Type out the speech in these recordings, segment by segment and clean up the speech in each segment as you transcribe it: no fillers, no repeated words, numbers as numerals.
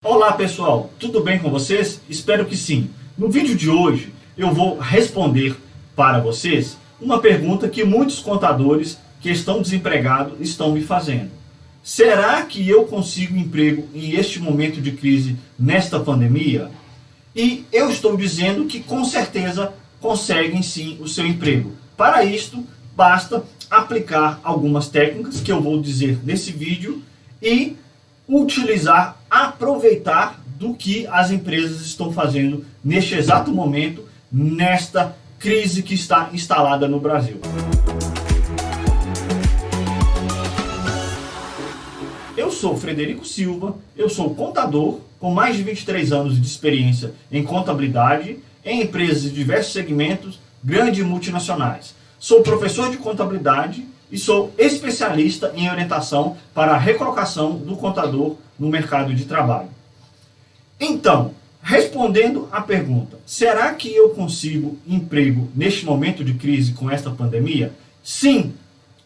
Olá pessoal, tudo bem com vocês? Espero que sim. No vídeo de hoje eu vou responder para vocês uma pergunta que muitos contadores que estão desempregados estão me fazendo. Será que eu consigo emprego em este momento de crise, nesta pandemia? E eu estou dizendo que com certeza conseguem sim o seu emprego. Para isto, basta aplicar algumas técnicas que eu vou dizer nesse vídeo e aproveitar do que as empresas estão fazendo neste exato momento, nesta crise que está instalada no Brasil. Eu sou Frederico Silva, eu sou contador com mais de 23 anos de experiência em contabilidade, em empresas de diversos segmentos, grandes e multinacionais. Sou professor de contabilidade e sou especialista em orientação para a recolocação do contador no mercado de trabalho. Então, respondendo à pergunta, será que eu consigo emprego neste momento de crise com esta pandemia? Sim!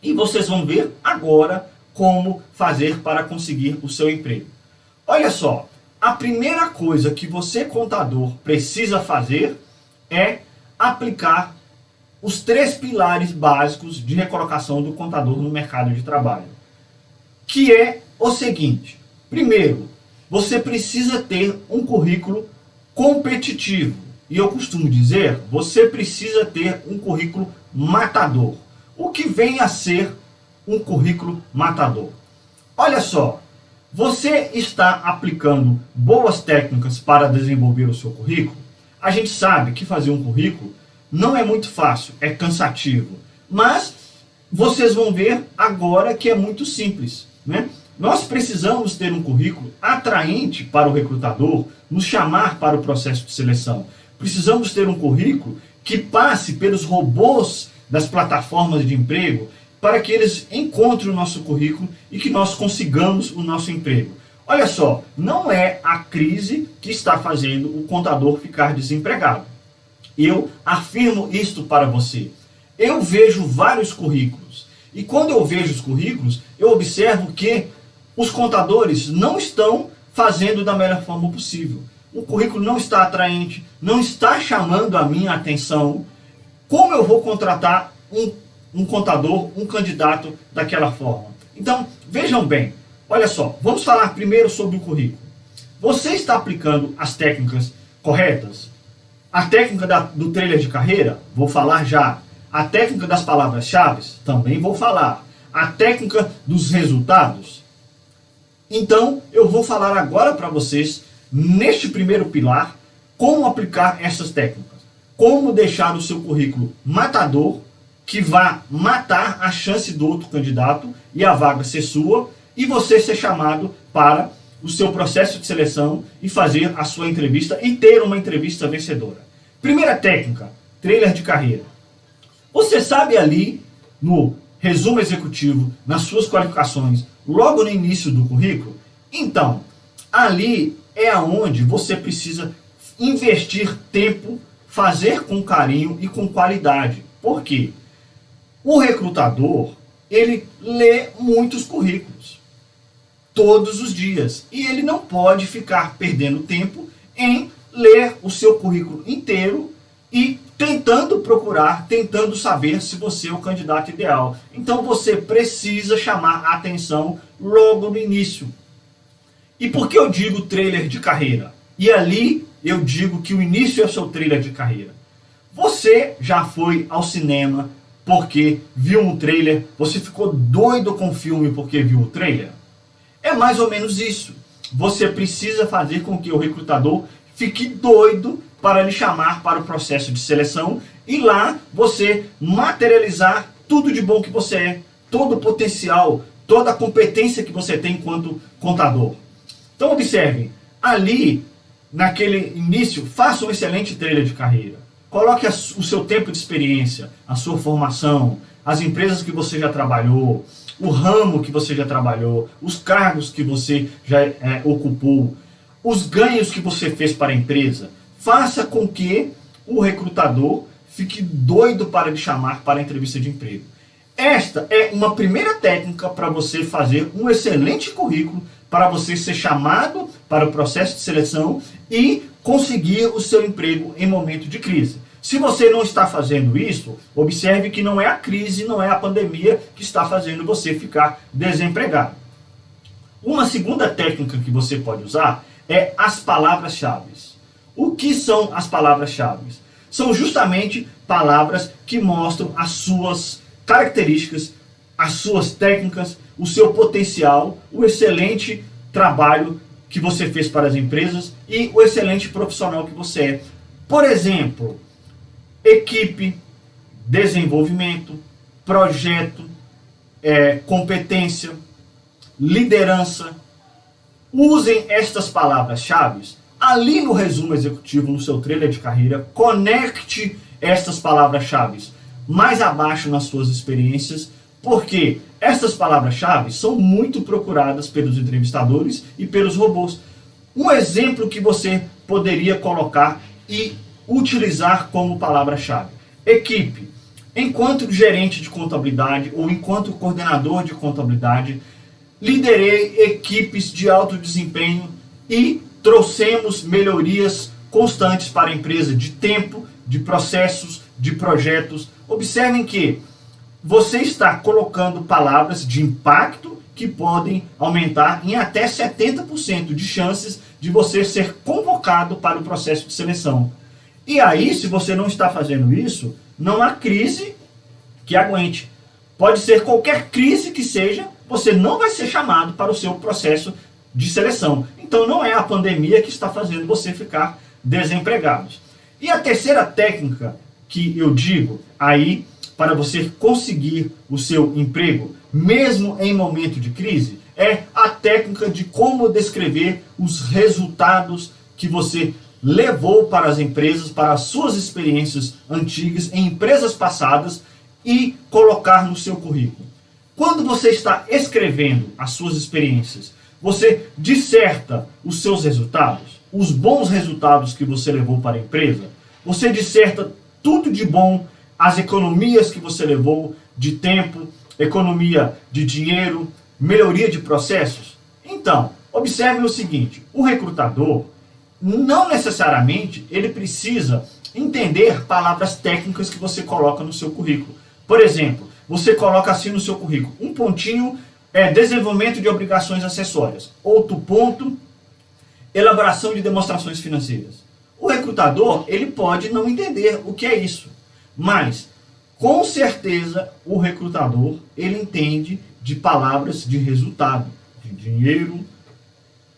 E vocês vão ver agora como fazer para conseguir o seu emprego. Olha só, a primeira coisa que você, contador, precisa fazer é aplicar os 3 pilares básicos de recolocação do contador no mercado de trabalho. Que é o seguinte: primeiro, você precisa ter um currículo competitivo. E eu costumo dizer, você precisa ter um currículo matador. O que vem a ser um currículo matador? Olha só, você está aplicando boas técnicas para desenvolver o seu currículo? A gente sabe que fazer um currículo não é muito fácil, é cansativo. Mas vocês vão ver agora que é muito simples, né? Nós precisamos ter um currículo atraente para o recrutador nos chamar para o processo de seleção. Precisamos ter um currículo que passe pelos robôs das plataformas de emprego para que eles encontrem o nosso currículo e que nós consigamos o nosso emprego. Olha só, não é a crise que está fazendo o contador ficar desempregado. Eu afirmo isto para você. Eu vejo vários currículos. E quando eu vejo os currículos, eu observo que os contadores não estão fazendo da melhor forma possível. O currículo não está atraente, não está chamando a minha atenção. Como eu vou contratar um contador, um candidato daquela forma? Então, vejam bem. Olha só, vamos falar primeiro sobre o currículo. Você está aplicando as técnicas corretas? A técnica do trailer de carreira, vou falar já. A técnica das palavras-chave, também vou falar. A técnica dos resultados. Então, eu vou falar agora para vocês, neste primeiro pilar, como aplicar essas técnicas. Como deixar o seu currículo matador, que vá matar a chance do outro candidato e a vaga ser sua, e você ser chamado para o seu processo de seleção e fazer a sua entrevista e ter uma entrevista vencedora. Primeira técnica, trailer de carreira. Você sabe ali no resumo executivo, nas suas qualificações, logo no início do currículo? Então, ali é onde você precisa investir tempo, fazer com carinho e com qualidade. Por quê? O recrutador, ele lê muitos currículos todos os dias. E ele não pode ficar perdendo tempo em ler o seu currículo inteiro e tentando procurar, tentando saber se você é o candidato ideal. Então você precisa chamar a atenção logo no início. E por que eu digo trailer de carreira? E ali eu digo que o início é o seu trailer de carreira. Você já foi ao cinema porque viu um trailer? Você ficou doido com o filme porque viu o trailer? É mais ou menos isso. Você precisa fazer com que o recrutador fique doido para lhe chamar para o processo de seleção e lá você materializar tudo de bom que você é, todo o potencial, toda a competência que você tem enquanto contador. Então observe, ali, naquele início, faça um excelente trailer de carreira. Coloque o seu tempo de experiência, a sua formação, as empresas que você já trabalhou, o ramo que você já trabalhou, os cargos que você já ocupou, os ganhos que você fez para a empresa. Faça com que o recrutador fique doido para lhe chamar para a entrevista de emprego. Esta é uma primeira técnica para você fazer um excelente currículo para você ser chamado para o processo de seleção e conseguir o seu emprego em momento de crise. Se você não está fazendo isso, observe que não é a crise, não é a pandemia que está fazendo você ficar desempregado. Uma segunda técnica que você pode usar é as palavras-chave. O que são as palavras-chave? São justamente palavras que mostram as suas características, as suas técnicas, o seu potencial, o excelente trabalho que você fez para as empresas e o excelente profissional que você é. Por exemplo, equipe, desenvolvimento, projeto, competência, liderança. Usem estas palavras-chave ali no resumo executivo, no seu trailer de carreira. Conecte estas palavras-chave mais abaixo nas suas experiências, porque essas palavras-chave são muito procuradas pelos entrevistadores e pelos robôs. Um exemplo que você poderia colocar e utilizar como palavra-chave: equipe. Enquanto gerente de contabilidade ou enquanto coordenador de contabilidade, liderei equipes de alto desempenho e trouxemos melhorias constantes para a empresa de tempo, de processos, de projetos. Observem que você está colocando palavras de impacto que podem aumentar em até 70% de chances de você ser convocado para o processo de seleção. E aí, se você não está fazendo isso, não há crise que aguente. Pode ser qualquer crise que seja, você não vai ser chamado para o seu processo de seleção. Então não é a pandemia que está fazendo você ficar desempregado. E a terceira técnica que eu digo aí para você conseguir o seu emprego, mesmo em momento de crise, é a técnica de como descrever os resultados que você levou para as empresas, para as suas experiências antigas em empresas passadas e colocar no seu currículo. Quando você está escrevendo as suas experiências, você disserta os seus resultados, os bons resultados que você levou para a empresa, você disserta tudo de bom, as economias que você levou de tempo, economia de dinheiro, melhoria de processos. Então, observe o seguinte: o recrutador não necessariamente ele precisa entender palavras técnicas que você coloca no seu currículo. Por exemplo, você coloca assim no seu currículo, um pontinho desenvolvimento de obrigações acessórias, outro ponto, elaboração de demonstrações financeiras. O recrutador ele pode não entender o que é isso, mas com certeza o recrutador ele entende de palavras de resultado, de dinheiro,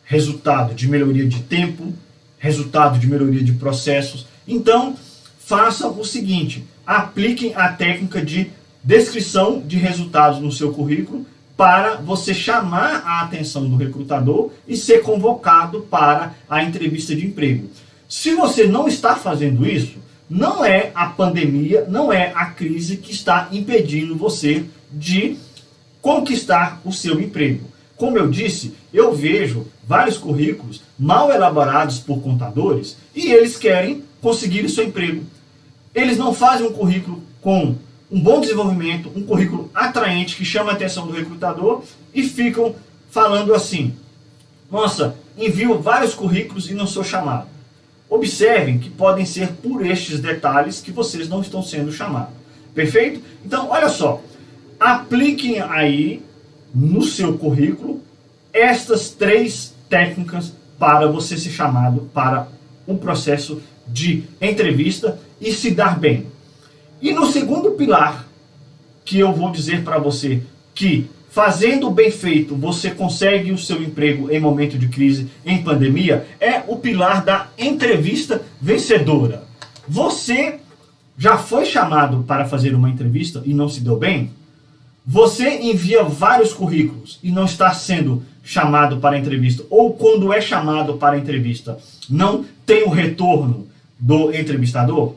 resultado de melhoria de tempo, resultado de melhoria de processos. Então, façam o seguinte: apliquem a técnica de descrição de resultados no seu currículo para você chamar a atenção do recrutador e ser convocado para a entrevista de emprego. Se você não está fazendo isso, não é a pandemia, não é a crise que está impedindo você de conquistar o seu emprego. Como eu disse, eu vejo vários currículos mal elaborados por contadores e eles querem conseguir o seu emprego. Eles não fazem um currículo com um bom desenvolvimento, um currículo atraente que chama a atenção do recrutador e ficam falando assim: nossa, envio vários currículos e não sou chamado. Observem que podem ser por estes detalhes que vocês não estão sendo chamados. Perfeito? Então, olha só, apliquem aí no seu currículo estas 3 técnicas para você ser chamado para um processo de entrevista e se dar bem. E no segundo pilar, que eu vou dizer para você que fazendo bem feito você consegue o seu emprego em momento de crise, em pandemia, é o pilar da entrevista vencedora. Você já foi chamado para fazer uma entrevista e não se deu bem? Você envia vários currículos e não está sendo chamado para a entrevista, ou quando é chamado para a entrevista, não tem o retorno do entrevistador?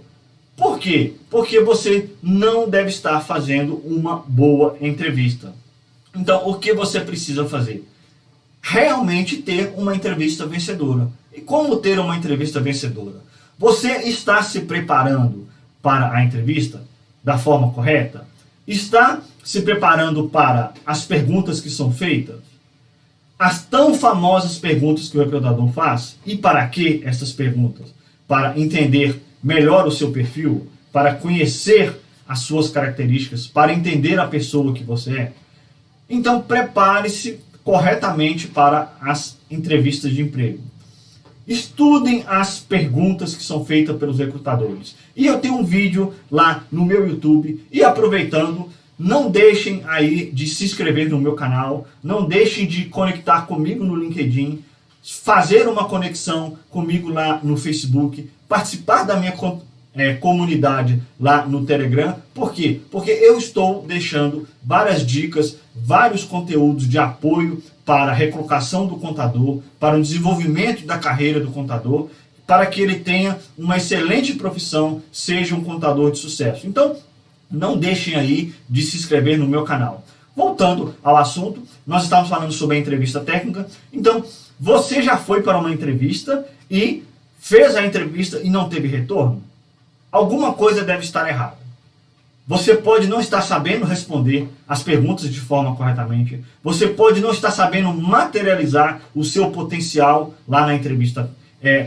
Por quê? Porque você não deve estar fazendo uma boa entrevista. Então, o que você precisa fazer? Realmente ter uma entrevista vencedora. E como ter uma entrevista vencedora? Você está se preparando para a entrevista da forma correta? Está se preparando para as perguntas que são feitas? as tão famosas perguntas que o recrutador faz. E para que essas perguntas? Para entender melhor o seu perfil, para conhecer as suas características, para entender a pessoa que você é. Então, prepare-se corretamente para as entrevistas de emprego. Estudem as perguntas que são feitas pelos recrutadores. E eu tenho um vídeo lá no meu YouTube. E aproveitando, não deixem aí de se inscrever no meu canal, não deixem de conectar comigo no LinkedIn, fazer uma conexão comigo lá no Facebook, participar da minha comunidade lá no Telegram. Por quê? Porque eu estou deixando várias dicas, vários conteúdos de apoio para a recolocação do contador, para o desenvolvimento da carreira do contador, para que ele tenha uma excelente profissão, seja um contador de sucesso. Então, não deixem aí de se inscrever no meu canal. Voltando ao assunto, nós estávamos falando sobre a entrevista técnica. Então, você já foi para uma entrevista e fez a entrevista e não teve retorno? Alguma coisa deve estar errada. Você pode não estar sabendo responder as perguntas de forma corretamente. Você pode não estar sabendo materializar o seu potencial lá na entrevista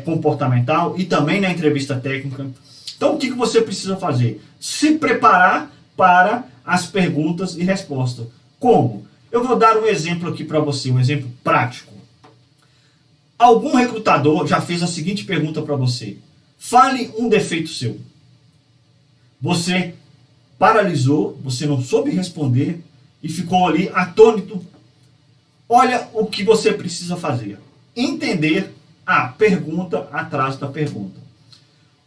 comportamental e também na entrevista técnica. Então, o que você precisa fazer? Se preparar para as perguntas e respostas. Como? Eu vou dar um exemplo aqui para você, um exemplo prático. Algum recrutador já fez a seguinte pergunta para você. Fale um defeito seu. Você paralisou, você não soube responder e ficou ali atônito. Olha o que você precisa fazer. Entender a pergunta atrás da pergunta.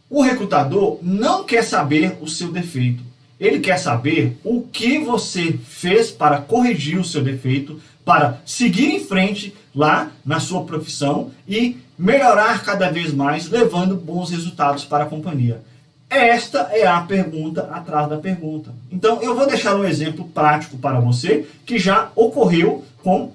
O recrutador não quer saber o seu defeito. Ele quer saber o que você fez para corrigir o seu defeito, para seguir em frente lá na sua profissão e melhorar cada vez mais, levando bons resultados para a companhia. Esta é a pergunta atrás da pergunta. Então, eu vou deixar um exemplo prático para você, que já ocorreu com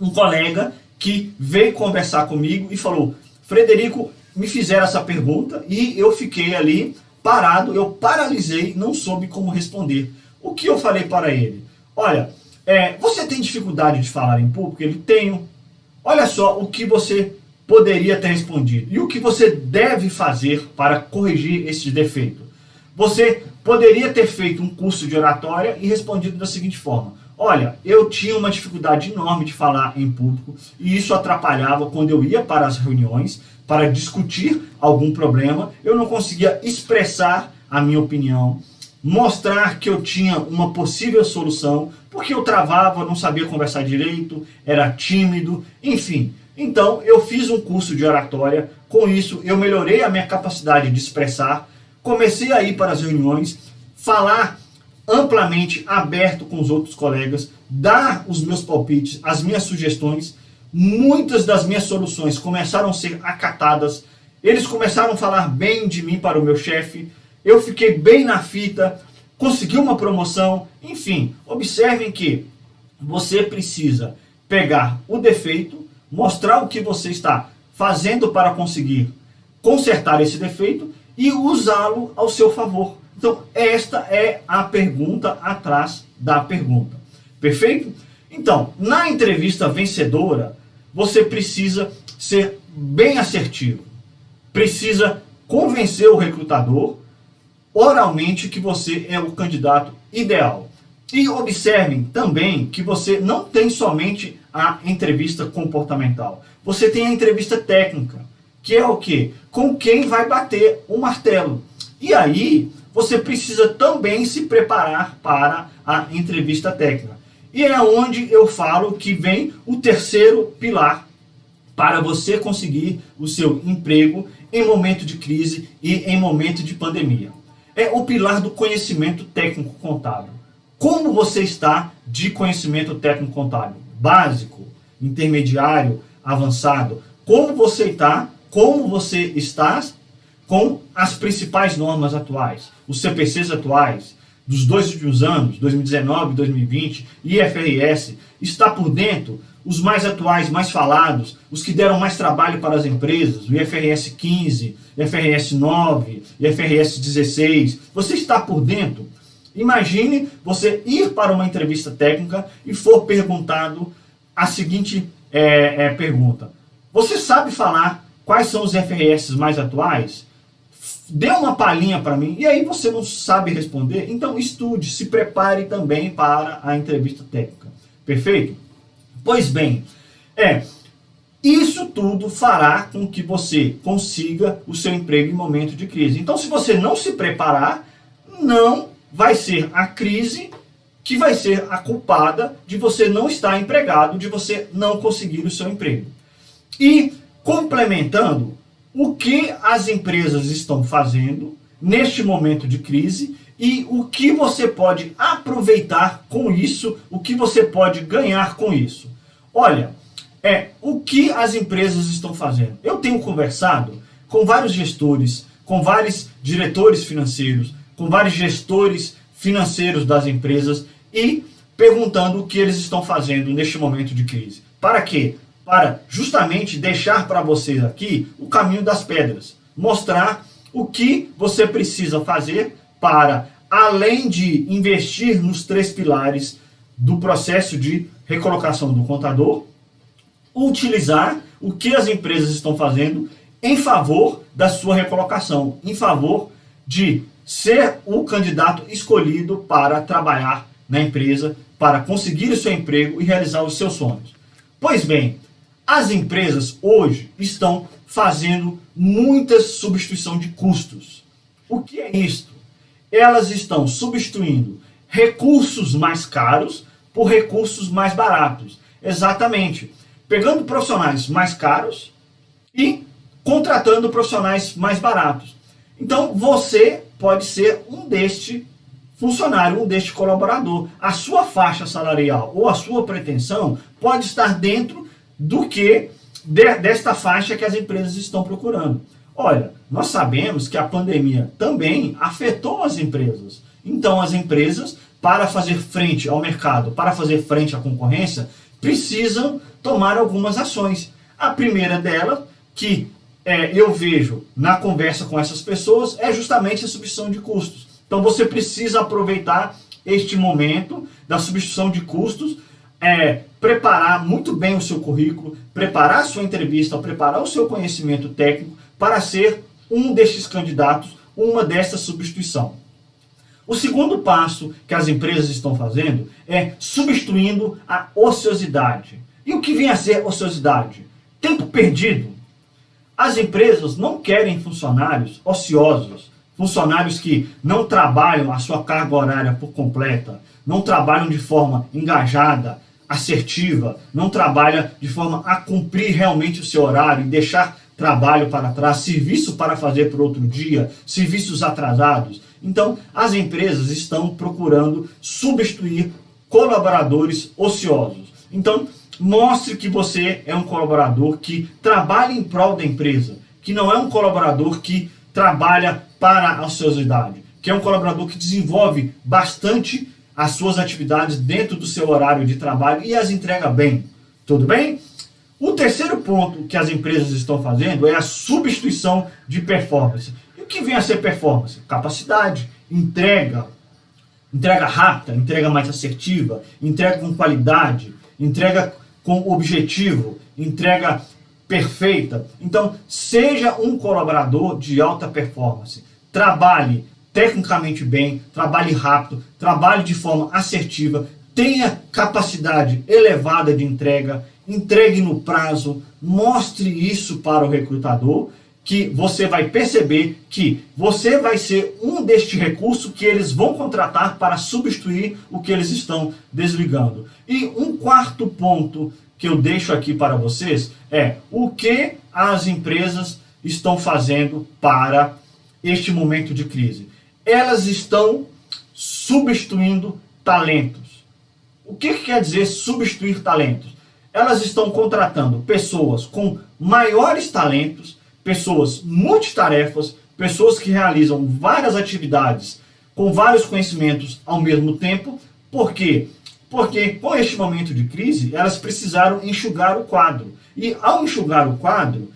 um colega que veio conversar comigo e falou: Frederico, me fizeram essa pergunta e eu fiquei ali parado, eu paralisei, não soube como responder. O que eu falei para ele? Olha, você tem dificuldade de falar em público? Ele: tenho. Olha só o que você poderia ter respondido e o que você deve fazer para corrigir esse defeito. Você poderia ter feito um curso de oratória e respondido da seguinte forma: olha, eu tinha uma dificuldade enorme de falar em público e isso atrapalhava quando eu ia para as reuniões para discutir algum problema. Eu não conseguia expressar a minha opinião, mostrar que eu tinha uma possível solução, porque eu travava, não sabia conversar direito, era tímido, enfim. Então, eu fiz um curso de oratória, com isso eu melhorei a minha capacidade de expressar, comecei a ir para as reuniões, falar amplamente, aberto com os outros colegas, dar os meus palpites, as minhas sugestões. Muitas das minhas soluções começaram a ser acatadas, eles começaram a falar bem de mim para o meu chefe, eu fiquei bem na fita, consegui uma promoção, enfim. Observem que você precisa pegar o defeito, mostrar o que você está fazendo para conseguir consertar esse defeito e usá-lo ao seu favor. Então, esta é a pergunta atrás da pergunta. Perfeito? Então, na entrevista vencedora, você precisa ser bem assertivo. Precisa convencer o recrutador oralmente que você é o candidato ideal. E observem também que você não tem somente a entrevista comportamental. Você tem a entrevista técnica, que é o quê? Com quem vai bater o martelo. E aí, você precisa também se preparar para a entrevista técnica. E é onde eu falo que vem o terceiro pilar para você conseguir o seu emprego em momento de crise e em momento de pandemia. É o pilar do conhecimento técnico contábil. Como você está de conhecimento técnico contábil? Básico, intermediário, avançado. Como você está com as principais normas atuais, os CPCs atuais, dos dois últimos anos, 2019, 2020, IFRS, está por dentro os mais atuais, mais falados, os que deram mais trabalho para as empresas, o IFRS 15, IFRS 9, IFRS 16, você está por dentro? Imagine você ir para uma entrevista técnica e for perguntado a seguinte pergunta: você sabe falar quais são os FRS mais atuais? Dê uma palhinha para mim. E aí você não sabe responder? Então estude, se prepare também para a entrevista técnica. Perfeito? Pois bem, isso tudo fará com que você consiga o seu emprego em momento de crise. Então, se você não se preparar, não vai ser a crise que vai ser a culpada de você não estar empregado, de você não conseguir o seu emprego. E, complementando, o que as empresas estão fazendo neste momento de crise e o que você pode aproveitar com isso, o que você pode ganhar com isso. Olha, o que as empresas estão fazendo. Eu tenho conversado com vários gestores, com vários diretores financeiros, com vários gestores financeiros das empresas e perguntando o que eles estão fazendo neste momento de crise. Para quê? Para justamente deixar para vocês aqui o caminho das pedras. Mostrar o que você precisa fazer para, além de investir nos 3 pilares do processo de recolocação do contador, utilizar o que as empresas estão fazendo em favor da sua recolocação, em favor de ser o candidato escolhido para trabalhar na empresa, para conseguir o seu emprego e realizar os seus sonhos. Pois bem, as empresas hoje estão fazendo muita substituição de custos. O que é isto? Elas estão substituindo recursos mais caros por recursos mais baratos. Exatamente. Pegando profissionais mais caros e contratando profissionais mais baratos. Então, você pode ser um deste funcionário, um deste colaborador. A sua faixa salarial ou a sua pretensão pode estar dentro do que desta faixa que as empresas estão procurando. Olha, nós sabemos que a pandemia também afetou as empresas. Então, as empresas, para fazer frente ao mercado, para fazer frente à concorrência, precisam tomar algumas ações. A primeira delas, que eu vejo na conversa com essas pessoas, é justamente a substituição de custos. Então você precisa aproveitar este momento da substituição de custos, preparar muito bem o seu currículo, preparar a sua entrevista, preparar o seu conhecimento técnico para ser um destes candidatos, uma desta substituição. O segundo passo que as empresas estão fazendo é substituindo a ociosidade. E o que vem a ser ociosidade? Tempo perdido. As empresas não querem funcionários ociosos, funcionários que não trabalham a sua carga horária por completa, não trabalham de forma engajada, assertiva, não trabalham de forma a cumprir realmente o seu horário e deixar trabalho para trás, serviço para fazer por outro dia, serviços atrasados. Então, as empresas estão procurando substituir colaboradores ociosos. Então, mostre que você é um colaborador que trabalha em prol da empresa, que não é um colaborador que trabalha para a ociosidade, que é um colaborador que desenvolve bastante as suas atividades dentro do seu horário de trabalho e as entrega bem. Tudo bem? O terceiro ponto que as empresas estão fazendo é a substituição de performance. E o que vem a ser performance? Capacidade, entrega rápida, entrega mais assertiva, entrega com qualidade, entrega com objetivo, entrega perfeita. Então, seja um colaborador de alta performance. Trabalhe tecnicamente bem, trabalhe rápido, trabalhe de forma assertiva, tenha capacidade elevada de entrega, entregue no prazo, mostre isso para o recrutador, que você vai perceber que você vai ser um deste recurso que eles vão contratar para substituir o que eles estão desligando. E um quarto ponto que eu deixo aqui para vocês é o que as empresas estão fazendo para este momento de crise. Elas estão substituindo talentos. O que quer dizer substituir talentos? Elas estão contratando pessoas com maiores talentos, pessoas multitarefas, pessoas que realizam várias atividades com vários conhecimentos ao mesmo tempo. Por quê? Porque com este momento de crise, elas precisaram enxugar o quadro. E ao enxugar o quadro,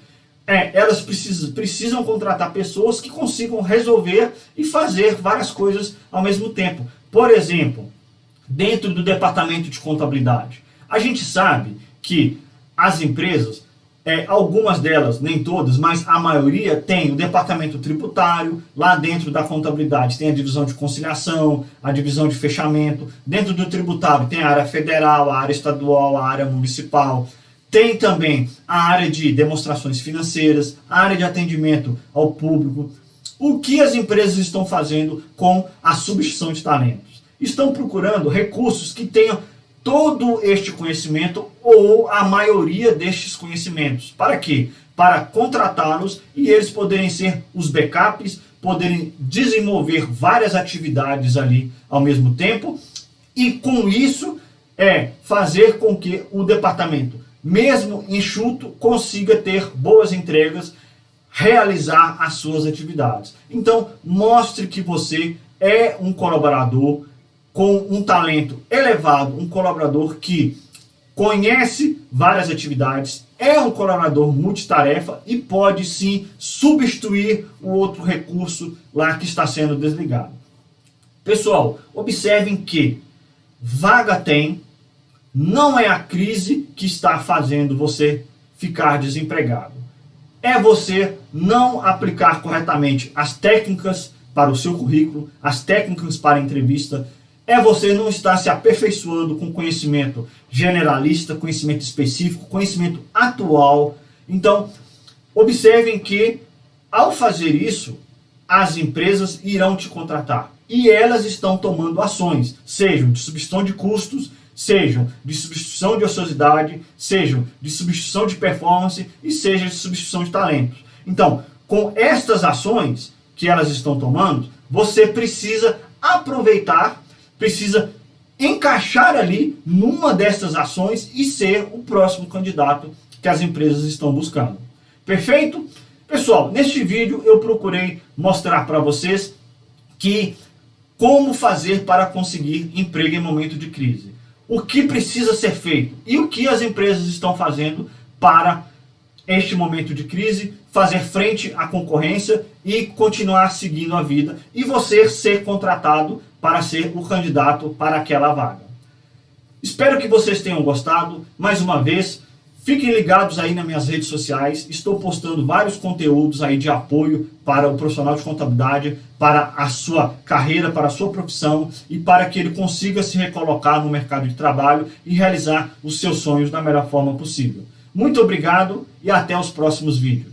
elas precisam contratar pessoas que consigam resolver e fazer várias coisas ao mesmo tempo. Por exemplo, dentro do departamento de contabilidade, a gente sabe que as empresas, algumas delas, nem todas, mas a maioria tem o departamento tributário, lá dentro da contabilidade tem a divisão de conciliação, a divisão de fechamento, dentro do tributário tem a área federal, a área estadual, a área municipal, tem também a área de demonstrações financeiras, a área de atendimento ao público. O que as empresas estão fazendo com a substituição de talentos? Estão procurando recursos que tenham todo este conhecimento ou a maioria destes conhecimentos. Para quê? Para contratá-los e eles poderem ser os backups, poderem desenvolver várias atividades ali ao mesmo tempo e com isso fazer com que o departamento, mesmo enxuto, consiga ter boas entregas, realizar as suas atividades. Então, mostre que você é um colaborador com um talento elevado, um colaborador que conhece várias atividades, é um colaborador multitarefa e pode sim substituir o outro recurso lá que está sendo desligado. Pessoal, observem que vaga tem, não é a crise que está fazendo você ficar desempregado. É você não aplicar corretamente as técnicas para o seu currículo, as técnicas para a entrevista, é você não estar se aperfeiçoando com conhecimento generalista, conhecimento específico, conhecimento atual. Então, observem que, ao fazer isso, as empresas irão te contratar. E elas estão tomando ações, sejam de substituição de custos, sejam de substituição de ociosidade, sejam de substituição de performance e sejam de substituição de talentos. Então, com estas ações que elas estão tomando, você precisa aproveitar, precisa encaixar ali numa dessas ações e ser o próximo candidato que as empresas estão buscando. Perfeito? Pessoal, neste vídeo eu procurei mostrar para vocês como fazer para conseguir emprego em momento de crise. O que precisa ser feito e o que as empresas estão fazendo para este momento de crise, fazer frente à concorrência e continuar seguindo a vida e você ser contratado para ser o candidato para aquela vaga. Espero que vocês tenham gostado. Mais uma vez, fiquem ligados aí nas minhas redes sociais. Estou postando vários conteúdos aí de apoio para o profissional de contabilidade, para a sua carreira, para a sua profissão e para que ele consiga se recolocar no mercado de trabalho e realizar os seus sonhos da melhor forma possível. Muito obrigado e até os próximos vídeos.